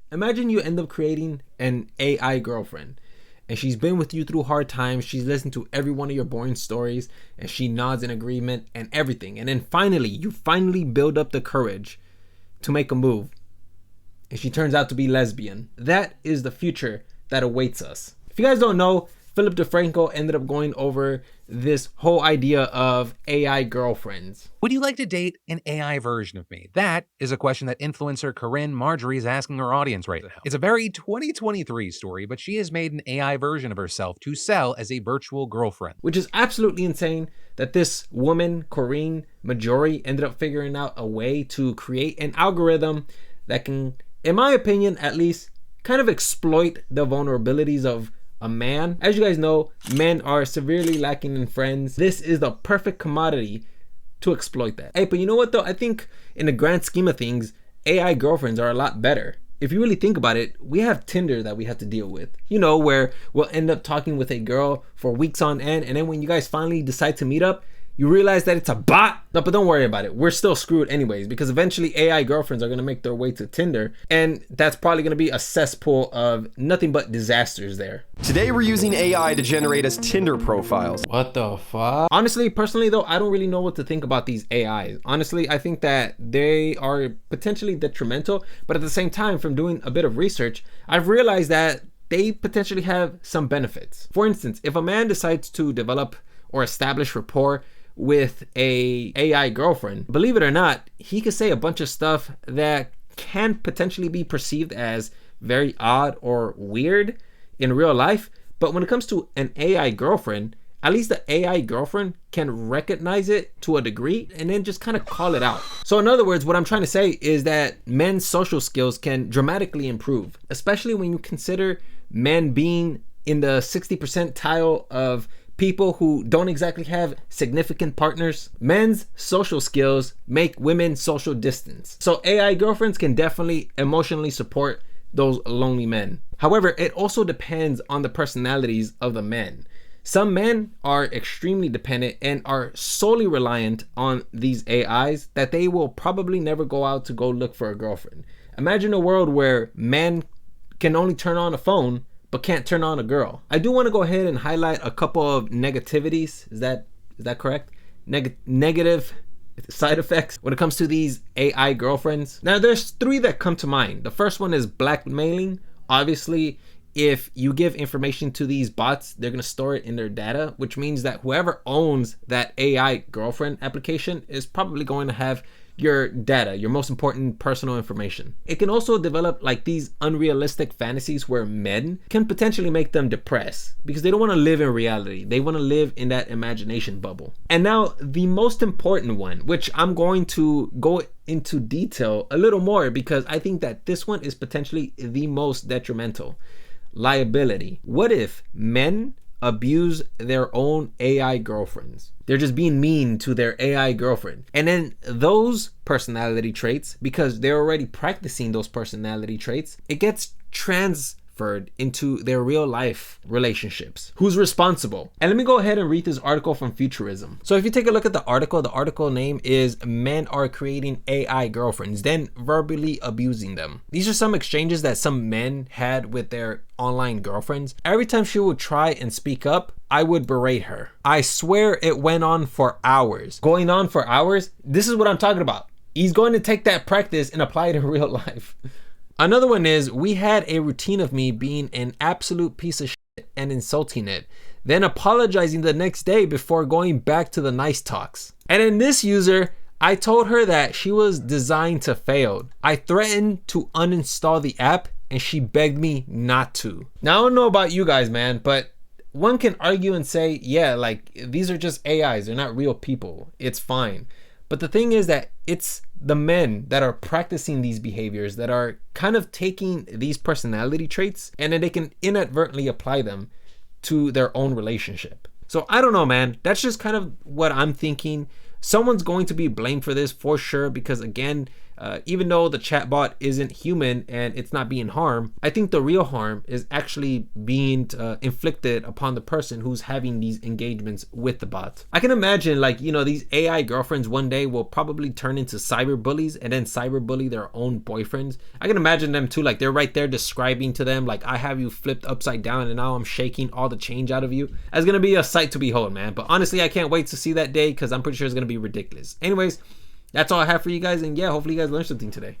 Imagine you end up creating an AI girlfriend and she's been with you through hard times. She's listened to every one of your boring stories and she nods in agreement and everything. And then finally, you build up the courage to make a move. And she turns out to be lesbian. That is the future that awaits us. If you guys don't know, Philip DeFranco ended up going over this whole idea of AI girlfriends. Would you like to date an AI version of me? That is a question that influencer Corinne Marjorie is asking her audience right now. It's a very 2023 story, but she has made an AI version of herself to sell as a virtual girlfriend. Which is absolutely insane that this woman, Corinne Marjorie, ended up figuring out a way to create an algorithm that can, in my opinion at least, kind of exploit the vulnerabilities of a man. As you guys know, men are severely lacking in friends. This is the perfect commodity to exploit that. Hey, but you know what though? I think in the grand scheme of things, AI girlfriends are a lot better. If you really think about it, we have Tinder that we have to deal with. You know, where we'll end up talking with a girl for weeks on end, and then when you guys finally decide to meet up, you realize that it's a bot. No, but don't worry about it. We're still screwed anyways, because eventually AI girlfriends are going to make their way to Tinder, and that's probably going to be a cesspool of nothing but disasters there. Today we're using AI to generate us Tinder profiles. What the fuck? Honestly, personally though, I don't really know what to think about these AIs. Honestly, I think that they are potentially detrimental, but at the same time, from doing a bit of research, I've realized that they potentially have some benefits. For instance, if a man decides to develop or establish rapport with a AI girlfriend, believe it or not, he could say a bunch of stuff that can potentially be perceived as very odd or weird in real life. But when it comes to an AI girlfriend, at least the AI girlfriend can recognize it to a degree and then just kind of call it out. So in other words, what I'm trying to say is that men's social skills can dramatically improve, especially when you consider men being in the 60th percentile of people who don't exactly have significant partners. Men's social skills make women social distance. So AI girlfriends can definitely emotionally support those lonely men. However, it also depends on the personalities of the men. Some men are extremely dependent and are solely reliant on these AIs that they will probably never go out to go look for a girlfriend. Imagine a world where men can only turn on a phone but can't turn on a girl. I do want to go ahead and highlight a couple of negativities. Is that correct? Negative side effects when it comes to these AI girlfriends. Now there's 3 that come to mind. The first one is blackmailing. Obviously, if you give information to these bots, they're going to store it in their data, which means that whoever owns that AI girlfriend application is probably going to have your data, your most important personal information. It can also develop like these unrealistic fantasies where men can potentially make them depressed because they don't want to live in reality. They want to live in that imagination bubble. And now the most important one, which I'm going to go into detail a little more because I think that this one is potentially the most detrimental. Liability. What if men abuse their own AI girlfriends? They're just being mean to their AI girlfriend. And then those personality traits, because they're already practicing those personality traits, it gets transferred into their real life relationships. Who's responsible? And let me go ahead and read this article from Futurism. So if you take a look at the article name is Men Are Creating AI Girlfriends, then verbally abusing them. These are some exchanges that some men had with their online girlfriends. Every time she would try and speak up, I would berate her. I swear it went on for hours. Going on for hours? This is what I'm talking about. He's going to take that practice and apply it in real life. Another one is, we had a routine of me being an absolute piece of shit and insulting it, then apologizing the next day before going back to the nice talks. And in this user, I told her that she was designed to fail. I threatened to uninstall the app and she begged me not to. Now I don't know about you guys, man, but one can argue and say, yeah, like these are just AIs, they're not real people. It's fine. But the thing is that it's the men that are practicing these behaviors that are kind of taking these personality traits and then they can inadvertently apply them to their own relationship. So I don't know, man. That's just kind of what I'm thinking. Someone's going to be blamed for this for sure because again, Even though the chatbot isn't human and it's not being harmed, I think the real harm is actually being inflicted upon the person who's having these engagements with the bot. I can imagine, like, you know, these AI girlfriends one day will probably turn into cyber bullies and then cyber bully their own boyfriends. I can imagine them too, like they're right there describing to them, like, I have you flipped upside down and now I'm shaking all the change out of you. That's gonna be a sight to behold, man. But honestly, I can't wait to see that day because I'm pretty sure it's gonna be ridiculous. Anyways, that's all I have for you guys, and yeah, hopefully you guys learned something today.